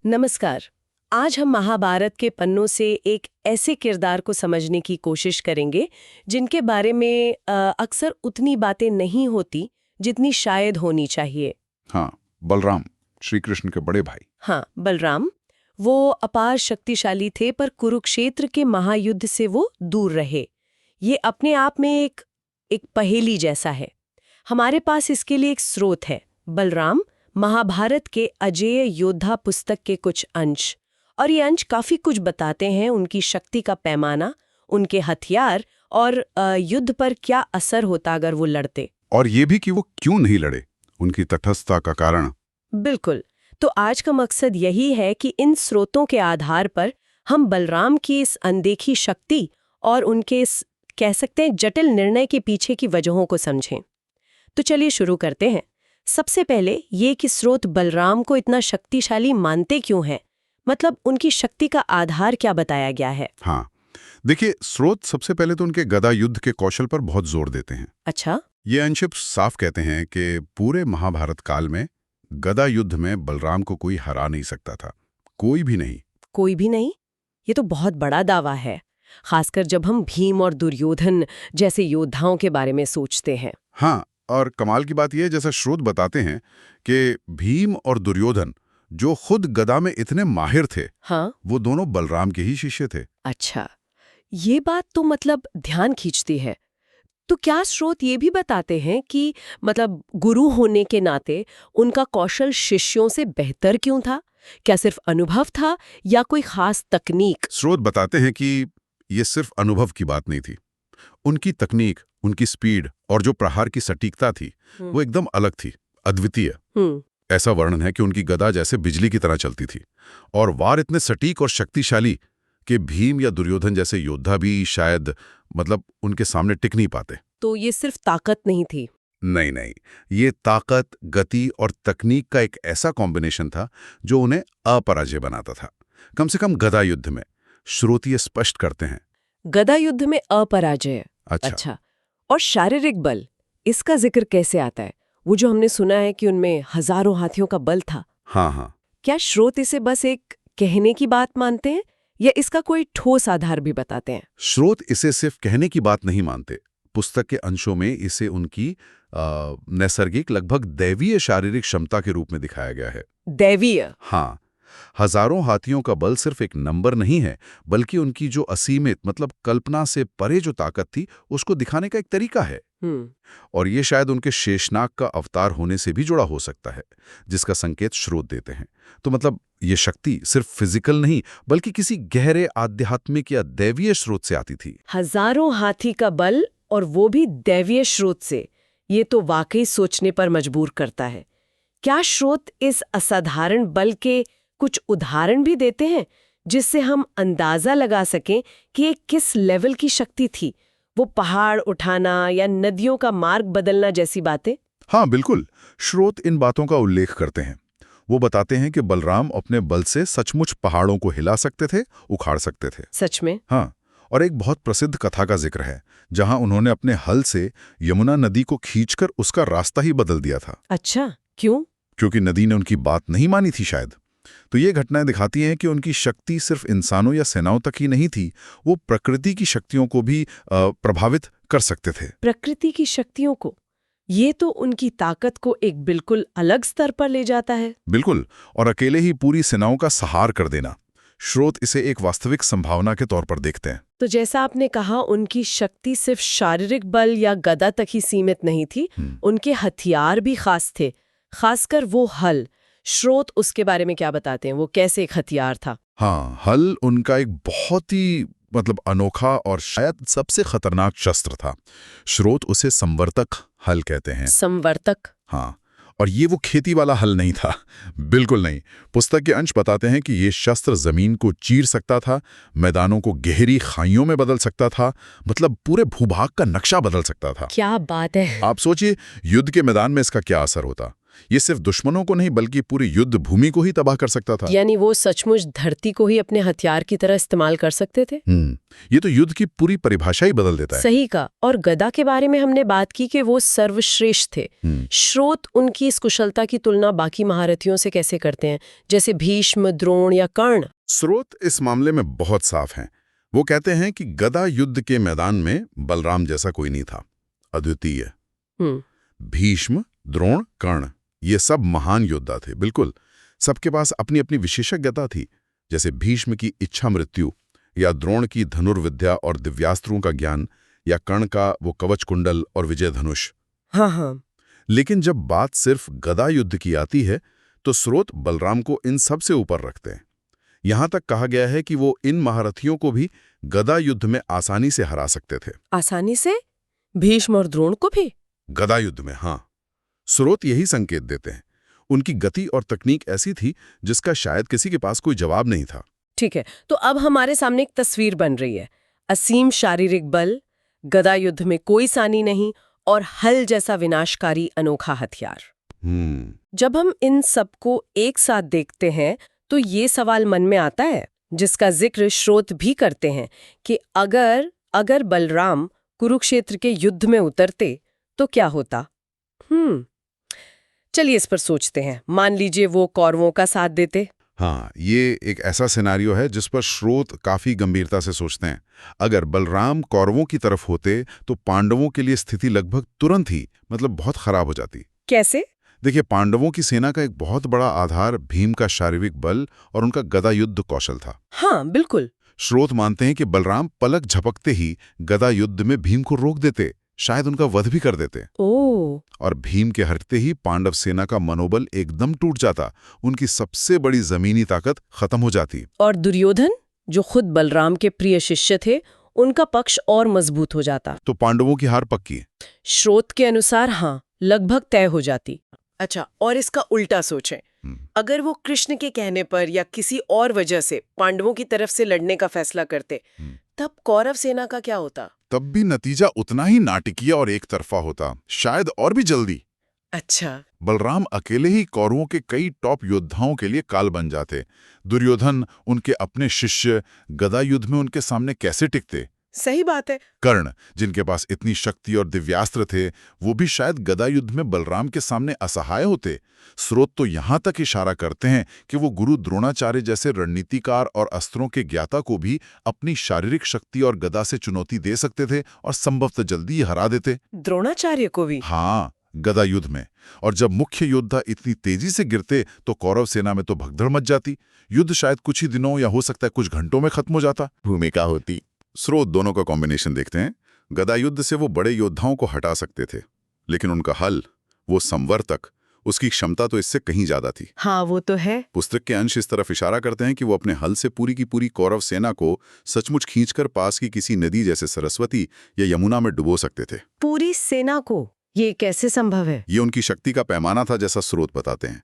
नमस्कार। आज हम महाभारत के पन्नों से एक ऐसे किरदार को समझने की कोशिश करेंगे जिनके बारे में अक्सर उतनी बातें नहीं होती जितनी शायद होनी चाहिए। हाँ, बलराम, श्री कृष्ण के बड़े भाई। हाँ, बलराम। वो अपार शक्तिशाली थे पर कुरुक्षेत्र के महायुद्ध से वो दूर रहे। ये अपने आप में एक पहेली जैसा है। हमारे पास इसके लिए एक स्रोत है, बलराम महाभारत के अजेय योद्धा पुस्तक के कुछ अंश। और ये अंश काफी कुछ बताते हैं, उनकी शक्ति का पैमाना, उनके हथियार और युद्ध पर क्या असर होता अगर वो लड़ते। और ये भी कि वो क्यों नहीं लड़े, उनकी तटस्थता का कारण। बिल्कुल। तो आज का मकसद यही है कि इन स्रोतों के आधार पर हम बलराम की इस अनदेखी शक्ति और उनके इस कह सकते हैं जटिल निर्णय के पीछे की वजहों को समझें। तो चलिए शुरू करते हैं। सबसे पहले ये कि स्रोत बलराम को इतना शक्तिशाली मानते क्यों हैं, मतलब उनकी शक्ति का आधार क्या बताया गया है। हाँ, देखिए, स्रोत सबसे पहले तो उनके गदा युद्ध के कौशल पर बहुत जोर देते हैं। अच्छा। ये अंश साफ कहते हैं कि पूरे महाभारत काल में गदा युद्ध में बलराम को कोई हरा नहीं सकता था, कोई भी नहीं। कोई भी नहीं? ये तो बहुत बड़ा दावा है, खासकर जब हम भीम और दुर्योधन जैसे योद्धाओं के बारे में सोचते हैं। हाँ, और कमाल की बात यह, जैसा स्रोत बताते हैं कि भीम और दुर्योधन जो खुद गदा में इतने माहिर थे, हाँ, वो दोनों बलराम के ही शिष्य थे। अच्छा, ये बात तो मतलब ध्यान खींचती है। तो क्या स्रोत ये भी बताते हैं कि मतलब गुरु होने के नाते उनका कौशल शिष्यों से बेहतर क्यों था? क्या सिर्फ अनुभव था या कोई खास तकनीक? स्रोत बताते हैं कि ये सिर्फ अनुभव की बात नहीं थी। उनकी तकनीक, उनकी स्पीड और जो प्रहार की सटीकता थी, वो एकदम अलग थी, अद्वितीय। ऐसा वर्णन है कि उनकी गदा जैसे बिजली की तरह चलती थी और वार इतने सटीक और शक्तिशाली कि भीम या दुर्योधन जैसे योद्धा भी शायद उनके सामने टिक नहीं पाते। तो ये सिर्फ ताकत नहीं थी? नहीं नहीं, ये ताकत, गति और तकनीक का एक ऐसा कॉम्बिनेशन था जो उन्हें अपराजय बनाता था, कम से कम गदा युद्ध में। स्रोत ये स्पष्ट करते हैं। गदा युद्ध में अपराजय। अच्छा। और शारीरिक बल, इसका जिक्र कैसे आता है? वो जो हमने सुना है कि उनमें हजारों हाथियों का बल था। हाँ, क्या स्रोत इसे बस एक कहने की बात मानते हैं या इसका कोई ठोस आधार भी बताते हैं? स्रोत इसे सिर्फ कहने की बात नहीं मानते। पुस्तक के अंशों में इसे उनकी नैसर्गिक, लगभग दैवीय शारीरिक क्षमता के रूप में दिखाया गया है। दैवीय? हाँ, हजारों हाथियों का बल सिर्फ एक नंबर नहीं है, बल्कि उनकी जो असीमित, कल्पना से परे जो ताकत थी, उसको दिखाने का एक तरीका है। और ये शायद उनके शेषनाग का अवतार होने से भी जुड़ा हो सकता है, जिसका संकेत स्रोत देते हैं। तो ये शक्ति सिर्फ फिजिकल नहीं, बल्कि किसी गहरे आध्यात्मिक या दैवीय स्रोत से आती थी। हजारों हाथी का बल और वो भी दैवीय स्रोत से, ये तो वाकई सोचने पर मजबूर करता है। क्या स्रोत इस असाधारण बल के कुछ उदाहरण भी देते हैं जिससे हम अंदाजा लगा सकें कि ये किस लेवल की शक्ति थी? वो पहाड़ उठाना या नदियों का मार्ग बदलना जैसी बातें? हाँ बिल्कुल, स्रोत इन बातों का उल्लेख करते हैं। वो बताते हैं कि बलराम अपने बल से सचमुच पहाड़ों को हिला सकते थे, उखाड़ सकते थे। सच में? हाँ, और एक बहुत प्रसिद्ध कथा का जिक्र है जहां उन्होंने अपने हल से यमुना नदी को खींचकर उसका रास्ता ही बदल दिया था। अच्छा, क्यों? क्योंकि नदी ने उनकी बात नहीं मानी थी शायद। तो ये घटनाएं दिखाती हैं कि उनकी शक्ति सिर्फ इंसानों या सेनाओं तक ही नहीं थी, वो प्रकृति की शक्तियों को भी प्रभावित कर सकते थे। प्रकृति की शक्तियों को? ये तो उनकी ताकत को एक बिल्कुल अलग स्तर पर ले जाता है। बिल्कुल, और अकेले ही पूरी सेनाओं का संहार कर देना। स्रोत इसे एक वास्तविक संभावना के तौर पर देखते हैं। तो जैसा आपने कहा, उनकी शक्ति सिर्फ शारीरिक बल या गदा तक ही सीमित नहीं थी, उनके हथियार भी खास थे, खासकर वो हल। स्रोत उसके बारे में क्या बताते हैं, वो कैसे एक हथियार था? हाँ, हल उनका एक बहुत ही अनोखा और शायद सबसे खतरनाक शस्त्र था। स्रोत उसे संवर्तक हल कहते हैं। संवर्तक? हाँ, और ये वो खेती वाला हल नहीं था, बिल्कुल नहीं। पुस्तक के अंश बताते हैं कि ये शस्त्र जमीन को चीर सकता था, मैदानों को गहरी खाइयों में बदल सकता था, पूरे भूभाग का नक्शा बदल सकता था। क्या बात है! आप सोचिए, युद्ध के मैदान में इसका क्या असर होता। ये सिर्फ दुश्मनों को नहीं बल्कि पूरी युद्ध भूमि को ही तबाह कर सकता था। यानी वो सचमुच धरती को ही अपने हथियार की तरह इस्तेमाल कर सकते थे। ये तो युद्ध की पूरी परिभाषा ही बदल देता है। सही का। और गदा के बारे में हमने बात की कि वो सर्वश्रेष्ठ थे। स्रोत उनकी इस कुशलता की तुलना बाकी महारथियों से कैसे करते हैं, जैसे भीष्म, द्रोण या कर्ण? स्रोत इस मामले में बहुत साफ हैं। वो कहते हैं कि गदा युद्ध के मैदान में बलराम जैसा कोई नहीं था, अद्वितीय। भीष्म, द्रोण, कर्ण ये सब महान योद्धा थे, बिल्कुल। सबके पास अपनी अपनी विशेषज्ञता थी, जैसे भीष्म की इच्छा मृत्यु, या द्रोण की धनुर्विद्या और दिव्यास्त्रों का ज्ञान, या कर्ण का वो कवच कुंडल और विजय धनुष। हाँ। लेकिन जब बात सिर्फ गदा युद्ध की आती है तो स्रोत बलराम को इन सब से ऊपर रखते हैं। यहां तक कहा गया है कि वो इन महारथियों को भी गदा युद्ध में आसानी से हरा सकते थे। आसानी से? भीष्म और द्रोण को भी? गदा युद्ध में, हाँ। स्रोत यही संकेत देते हैं। उनकी गति और तकनीक ऐसी थी जिसका शायद किसी के पास कोई जवाब नहीं था। ठीक है, तो अब हमारे सामने एक तस्वीर बन रही है। असीम शारीरिक बल, गदा युद्ध में कोई सानी नहीं, और हल जैसा विनाशकारी अनोखा हथियार। जब हम इन सबको एक साथ देखते हैं तो ये सवाल मन में आता है, जिसका जिक्र स्रोत भी करते हैं, कि अगर बलराम कुरुक्षेत्र के युद्ध में उतरते तो क्या होता? चलिए इस पर सोचते हैं। मान लीजिए वो कौरवों का साथ देते। हाँ, ये एक ऐसा सिनेरियो है जिस पर स्रोत काफी गंभीरता से सोचते हैं। अगर बलराम कौरवों की तरफ होते तो पांडवों के लिए स्थिति लगभग तुरंत ही बहुत खराब हो जाती। कैसे? देखिए, पांडवों की सेना का एक बहुत बड़ा आधार भीम का शारीरिक बल और उनका गदा युद्ध कौशल था। हाँ, बिल्कुल। स्रोत मानते हैं कि बलराम पलक झपकते ही गदा युद्ध में भीम को रोक देते, शायद उनका वध भी कर देते। और भीम के हटते ही पांडव सेना का मनोबल एकदम टूट जाता, उनकी सबसे बड़ी जमीनी ताकत खत्म हो जाती। और दुर्योधन, जो खुद बलराम के प्रिय शिष्य थे, उनका पक्ष और मजबूत हो जाता। तो पांडवों की हार पक्की। स्रोत के अनुसार हाँ, लगभग तय हो जाती। अच्छा, और इसका उल्टा सोचें। अगर वो कृष्ण के कहने पर या किसी और वजह से पांडवों की तरफ से लड़ने का फैसला करते, तब कौरव सेना का क्या होता? तब भी नतीजा उतना ही नाटकीय और एक तरफा होता, शायद और भी जल्दी। अच्छा। बलराम अकेले ही कौरवों के कई टॉप योद्धाओं के लिए काल बन जाते। दुर्योधन, उनके अपने शिष्य, गदा युद्ध में उनके सामने कैसे टिकते? सही बात है। कर्ण, जिनके पास इतनी शक्ति और दिव्यास्त्र थे, वो भी शायद गदा युद्ध में बलराम के सामने असहाय होते। स्रोत तो यहां तक इशारा करते हैं कि वो गुरु द्रोणाचार्य जैसे रणनीतिकार और अस्त्रों के ज्ञाता को भी अपनी शारीरिक शक्ति और गदा से चुनौती दे सकते थे और संभवतः जल्दी हरा देते। द्रोणाचार्य को भी? हाँ, गदा युद्ध में। और जब मुख्य योद्धा इतनी तेजी से गिरते तो कौरव सेना में तो भगदड़ मच जाती। युद्ध शायद कुछ ही दिनों या हो सकता है कुछ घंटों में खत्म हो जाता। भूमिका होती। स्रोत दोनों का कॉम्बिनेशन देखते हैं। गदा युद्ध से वो बड़े योद्धाओं को हटा सकते थे, लेकिन उनका हल, वो संवर्तक, उसकी क्षमता तो इससे कहीं ज्यादा थी। हाँ, वो तो है। पुस्तक के अंश इस तरफ इशारा करते हैं कि वो अपने हल से पूरी की पूरी कौरव सेना को सचमुच खींचकर पास की किसी नदी जैसे सरस्वती या यमुना में डुबो सकते थे। पूरी सेना को? ये कैसे संभव है? ये उनकी शक्ति का पैमाना था, जैसा स्रोत बताते हैं।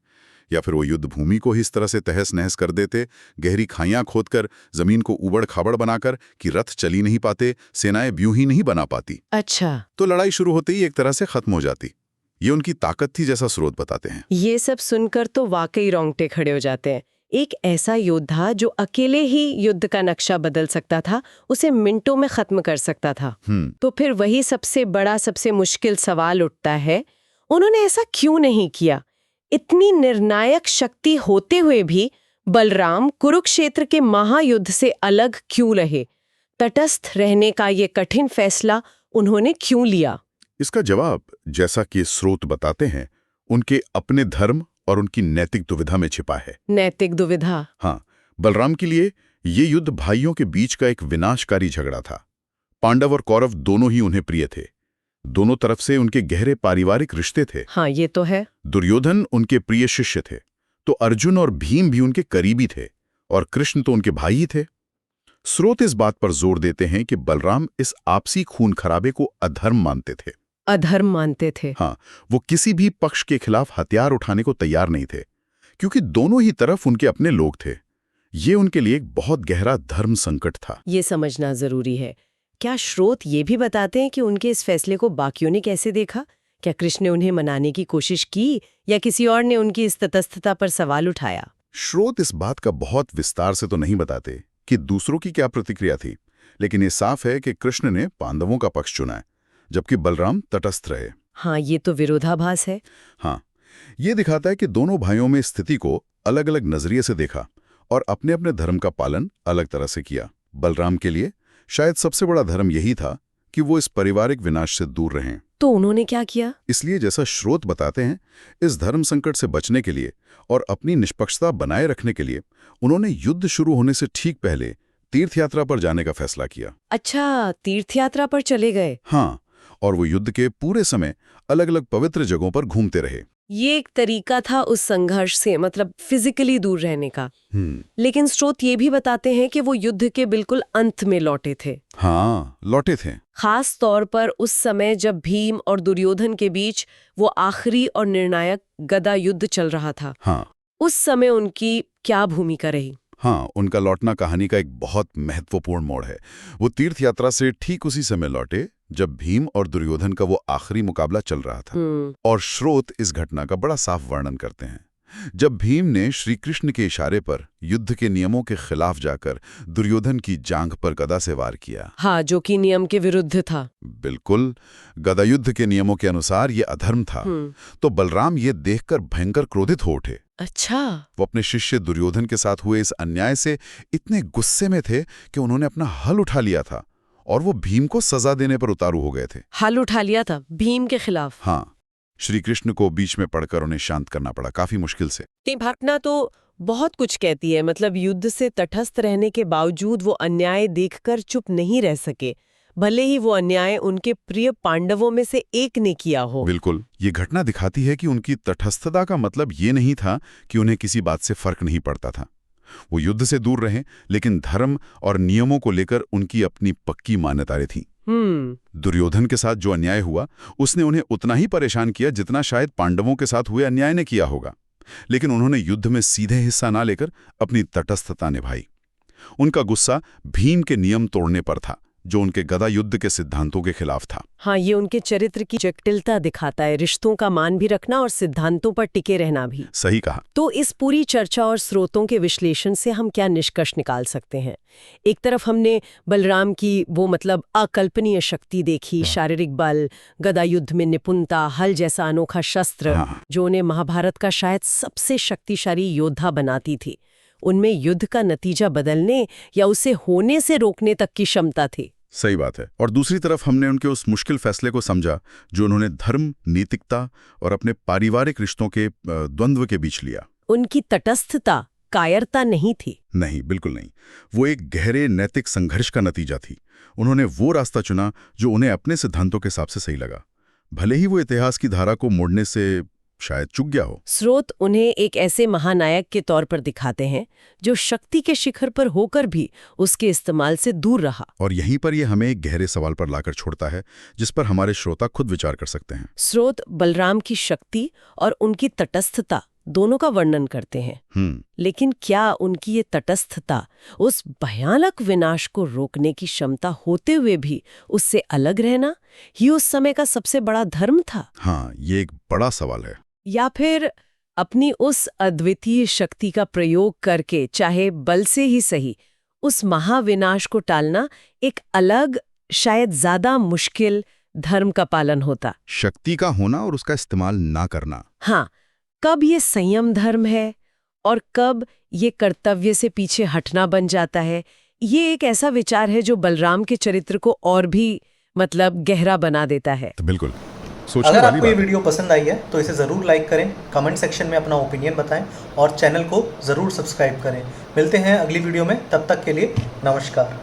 या फिर वो युद्ध भूमि को ही इस तरह से तहस नहस कर देते, गहरी खाइयां खोदकर, जमीन को उबड़ खाबड़ बनाकर, कि रथ चली नहीं पाते, सेनाएं व्यूह ही नहीं बना पाती। अच्छा। तो लड़ाई शुरू होते ही एक तरह से खत्म हो जाती। ये उनकी ताकत थी, जैसा स्रोत बताते हैं। ये सब सुनकर तो वाकई रोंगटे खड़े हो जाते हैं। एक ऐसा योद्धा जो अकेले ही युद्ध का नक्शा बदल सकता था, उसे मिनटों में खत्म कर सकता था। तो फिर वही सबसे बड़ा, सबसे मुश्किल सवाल उठता है, उन्होंने ऐसा क्यों नहीं किया? इतनी निर्णायक शक्ति होते हुए भी बलराम कुरुक्षेत्र के महायुद्ध से अलग क्यों रहे? तटस्थ रहने का ये कठिन फैसला उन्होंने क्यों लिया? इसका जवाब, जैसा कि स्रोत बताते हैं, उनके अपने धर्म और उनकी नैतिक दुविधा में छिपा है। नैतिक दुविधा? हाँ, बलराम के लिए ये युद्ध भाइयों के बीच का एक विनाशकारी झगड़ा था। पांडव और कौरव दोनों ही उन्हें प्रिय थे। दोनों तरफ से उनके गहरे पारिवारिक रिश्ते थे। हाँ, ये तो है। दुर्योधन उनके प्रिय शिष्य थे, तो अर्जुन और भीम भी उनके करीबी थे, और कृष्ण तो उनके भाई ही थे। स्रोत इस बात पर जोर देते हैं कि बलराम इस आपसी खून खराबे को अधर्म मानते थे। अधर्म मानते थे? हाँ, वो किसी भी पक्ष के खिलाफ हथियार उठाने को तैयार नहीं थे, क्योंकि दोनों ही तरफ उनके अपने लोग थे। ये उनके लिए एक बहुत गहरा धर्म संकट था। ये समझना जरूरी है। क्या स्रोत ये भी बताते हैं कि उनके इस फैसले को बाकियों ने कैसे देखा? क्या कृष्ण ने उन्हें मनाने की कोशिश की या किसी और ने उनकी इस तटस्थता पर सवाल उठाया? स्रोत इस बात का बहुत विस्तार से तो नहीं बताते कि दूसरों की क्या प्रतिक्रिया थी, लेकिन ये साफ है कि कृष्ण ने पांडवों का पक्ष चुना है, जबकि बलराम तटस्थ रहे। हाँ, ये तो विरोधाभास है। हाँ, ये दिखाता है कि दोनों भाइयों में स्थिति को अलग अलग नजरिए से देखा और अपने अपने धर्म का पालन अलग तरह से किया। बलराम के लिए शायद सबसे बड़ा धर्म यही था कि वो इस पारिवारिक विनाश से दूर रहें। तो उन्होंने क्या किया? इसलिए जैसा स्रोत बताते हैं, इस धर्म संकट से बचने के लिए और अपनी निष्पक्षता बनाए रखने के लिए उन्होंने युद्ध शुरू होने से ठीक पहले तीर्थ यात्रा पर जाने का फैसला किया। अच्छा, तीर्थ यात्रा पर चले गए। हाँ, और वो युद्ध के पूरे समय अलग अलग पवित्र जगहों पर घूमते रहे। ये एक तरीका था उस संघर्ष से, मतलब फिजिकली दूर रहने का। लेकिन स्रोत ये भी बताते हैं कि वो युद्ध के बिल्कुल अंत में लौटे थे। हाँ, लौटे थे। खास तौर पर उस समय जब भीम और दुर्योधन के बीच वो आखिरी और निर्णायक गदा युद्ध चल रहा था। हाँ, उस समय उनकी क्या भूमिका रही? हाँ, उनका लौटना कहानी का एक बहुत महत्वपूर्ण मोड़ है। वो तीर्थ यात्रा से ठीक उसी समय लौटे जब भीम और दुर्योधन का वो आखिरी मुकाबला चल रहा था। और स्रोत इस घटना का बड़ा साफ वर्णन करते हैं। जब भीम ने श्री कृष्ण के इशारे पर युद्ध के नियमों के खिलाफ जाकर दुर्योधन की जांघ पर गदा से वार किया। हाँ, जो कि नियम के विरुद्ध था। बिल्कुल, गदा युद्ध के नियमों के अनुसार ये अधर्म था। तो बलराम ये देखकर भयंकर क्रोधित हो उठे। अच्छा। वो अपने शिष्य दुर्योधन के साथ हुए इस अन्याय से इतने गुस्से में थे कि उन्होंने अपना हल उठा लिया था और वो भीम को सजा देने पर उतारू हो गए थे। हल उठा लिया था भीम के खिलाफ? हाँ, श्री कृष्ण को बीच में पड़कर उन्हें शांत करना पड़ा, काफी मुश्किल से। ये घटना तो बहुत कुछ कहती है। मतलब युद्ध से तटस्थ रहने के बावजूद वो अन्याय देखकर चुप नहीं रह सके, भले ही वो अन्याय उनके प्रिय पांडवों में से एक ने किया हो। बिल्कुल, ये घटना दिखाती है कि उनकी तटस्थता का मतलब ये नहीं था कि उन्हें किसी बात से फर्क नहीं पड़ता था। वो युद्ध से दूर रहे, लेकिन धर्म और नियमों को लेकर उनकी अपनी पक्की मान्यताएं थीं। दुर्योधन के साथ जो अन्याय हुआ उसने उन्हें उतना ही परेशान किया जितना शायद पांडवों के साथ हुए अन्याय ने किया होगा, लेकिन उन्होंने युद्ध में सीधे हिस्सा ना लेकर अपनी तटस्थता निभाई। उनका गुस्सा भीम के नियम तोड़ने पर था, जो उनके गदा युद्ध के सिद्धांतों के खिलाफ था। हाँ, ये उनके चरित्र की जटिलता दिखाता है, रिश्तों का मान भी रखना और सिद्धांतों पर टिके रहना भी। सही कहा। तो इस पूरी चर्चा और स्रोतों के विश्लेषण से हम क्या निष्कर्ष निकाल सकते हैं? एक तरफ हमने बलराम की वो मतलब अकल्पनीय शक्ति देखी, शारीरिक बल, गदा युद्ध में निपुणता, हल जैसा अनोखा शस्त्र, जो उन्हें महाभारत का शायद सबसे शक्तिशाली योद्धा बनाती थी। उनमें युद्ध का नतीजा बदलने या उसे होने से रोकने तक की क्षमता थी। सही बात है। और दूसरी तरफ हमने उनके उस मुश्किल फैसले को समझा जो उन्होंने धर्म, नैतिकता और अपने पारिवारिक रिश्तों के द्वंद्व के बीच लिया। उनकी तटस्थता कायरता नहीं थी। नहीं, बिल्कुल नहीं। वो एक गहरे नैतिक संघर्ष का नतीजा थी। उन्होंने वो रास्ता चुना जो उन्हें अपने सिद्धांतों के हिसाब से सही लगा, भले ही वो इतिहास की धारा को मोड़ने से शायद चूक गया हो। स्रोत उन्हें एक ऐसे महानायक के तौर पर दिखाते हैं जो शक्ति के शिखर पर होकर भी उसके इस्तेमाल से दूर रहा। और यहीं पर ये हमें एक गहरे सवाल पर लाकर छोड़ता है जिस पर हमारे श्रोता खुद विचार कर सकते हैं। स्रोत बलराम की शक्ति और उनकी तटस्थता दोनों का वर्णन करते हैं, लेकिन क्या उनकी ये तटस्थता उस भयानक विनाश को रोकने की क्षमता होते हुए भी उससे अलग रहना ही उस समय का सबसे बड़ा धर्म था? हाँ, ये एक बड़ा सवाल है। या फिर अपनी उस अद्वितीय शक्ति का प्रयोग करके, चाहे बल से ही सही, उस महाविनाश को टालना एक अलग, शायद ज्यादा मुश्किल धर्म का पालन होता? शक्ति का होना और उसका इस्तेमाल ना करना। हाँ, कब ये संयम धर्म है और कब ये कर्तव्य से पीछे हटना बन जाता है, ये एक ऐसा विचार है जो बलराम के चरित्र को और भी मतलब गहरा बना देता है। तो बिल्कुल। अगर आपको ये वीडियो पसंद आई है तो इसे ज़रूर लाइक करें, कमेंट सेक्शन में अपना ओपिनियन बताएं और चैनल को ज़रूर सब्सक्राइब करें। मिलते हैं अगली वीडियो में, तब तक के लिए नमस्कार।